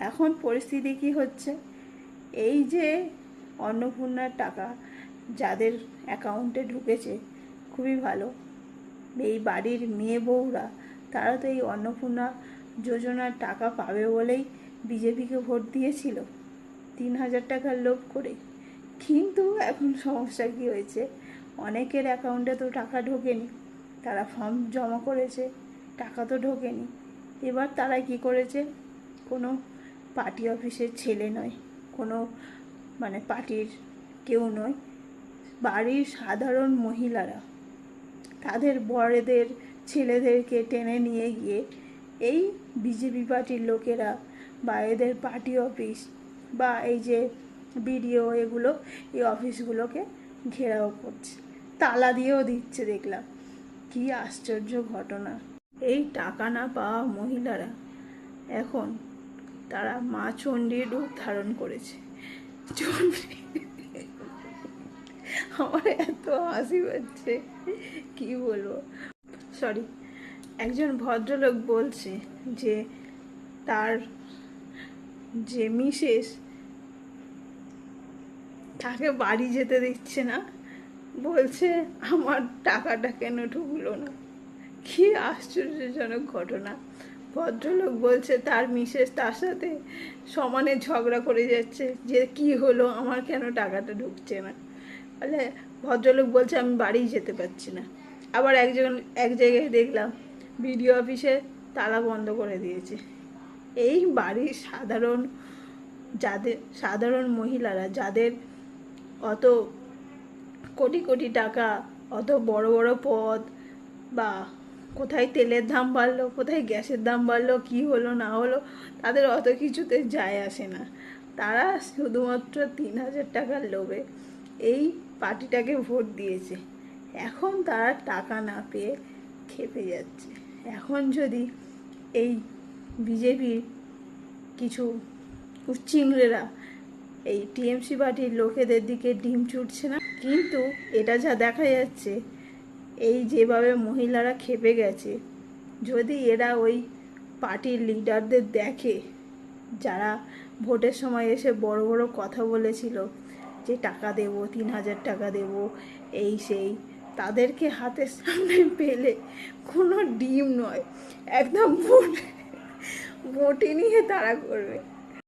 এখন পরিস্থিতি কি হচ্ছে, এই যে অন্নপূর্ণার টাকা যাদের অ্যাকাউন্টে ঢুকেছে খুবই ভালো, এই বাড়ির মেয়ে বউরা তারা তো এই অন্নপূর্ণা যোজনার টাকা পাবে বলেই বিজেপিকে ভোট দিয়েছিল 3,000 টাকার লোভ করে। কিন্তু এখন সমস্যা কী হয়েছে, অনেকের অ্যাকাউন্টে তো টাকা ঢোকেনি, তারা ফর্ম জমা করেছে, টাকা তো ঢোকেনি। এবার তারা কি করেছে, কোনো পার্টি অফিসের ছেলে নয়, কোনো পার্টির কেউ নয়, বাড়ির সাধারণ মহিলারা তাদের বড়দের ছেলেদেরকে টেনে নিয়ে গিয়ে এই বিজেপি পার্টির লোকেরা বা এদের পার্টি অফিস বা এই যে বিডিও এগুলো এই অফিসগুলোকে ঘেরাও করছে, তালা দিয়েও দিচ্ছে। দেখলাম কি আশ্চর্য ঘটনা। এই টাকা না পাওয়া মহিলারা এখন তারা মা চণ্ডীর রূপ ধারণ করেছে। চণ্ডী, আমার এত হাসি পাচ্ছে কি বলবো। সরি, একজন ভদ্রলোক বলছে যে তার যে মিসেস তাকে বাড়ি যেতে দিচ্ছে না, বলছে আমার টাকাটা কেন ঢুকলো না। কি আশ্চর্যজনক ঘটনা। ভদ্রলোক বলছে তার মিসেস তার সাথে সমানে ঝগড়া করে যাচ্ছে যে কি হলো, আমার কেন টাকাটা ঢুকছে না। বলে ভদ্রলোক বলছে আমি বাড়ি যেতে পারছি না। আবার এক জায়গায় দেখলাম বিডিও অফিসে তালা বন্ধ করে দিয়েছে। এই বাড়ির সাধারণ মহিলারা যাদের অত কোটি কোটি টাকা, অত বড় বড় পদ, বা কোথায় তেলের দাম বাড়লো, কোথায় গ্যাসের দাম বাড়লো, কি হলো না হলো, তাদের অত কিছুতে যায় আসে না। তারা শুধুমাত্র 3,000 টাকার লোভে এই পার্টিটাকে ভোট দিয়েছে। এখন তারা টাকা না পেয়ে খেপে যাচ্ছে। এখন যদি এই বিজেপির কিছু উচ্চিংড়েরা এই টিএমসি পার্টির লোকেদের দিকে ডিম ছুটছে না, কিন্তু এটা যা দেখা যাচ্ছে, এই যেভাবে মহিলারা খেপে গেছে, যদি এরা ওই পার্টির লিডারদের দেখে যারা ভোটের সময় এসে বড় বড় কথা বলেছিল যে টাকা দেব, 3,000 টাকা দেব, এই সেই, তাদেরকে হাতের সামনে পেলে কোনো ডিম নয়, একদম ভোটে নিয়ে তারা করবে।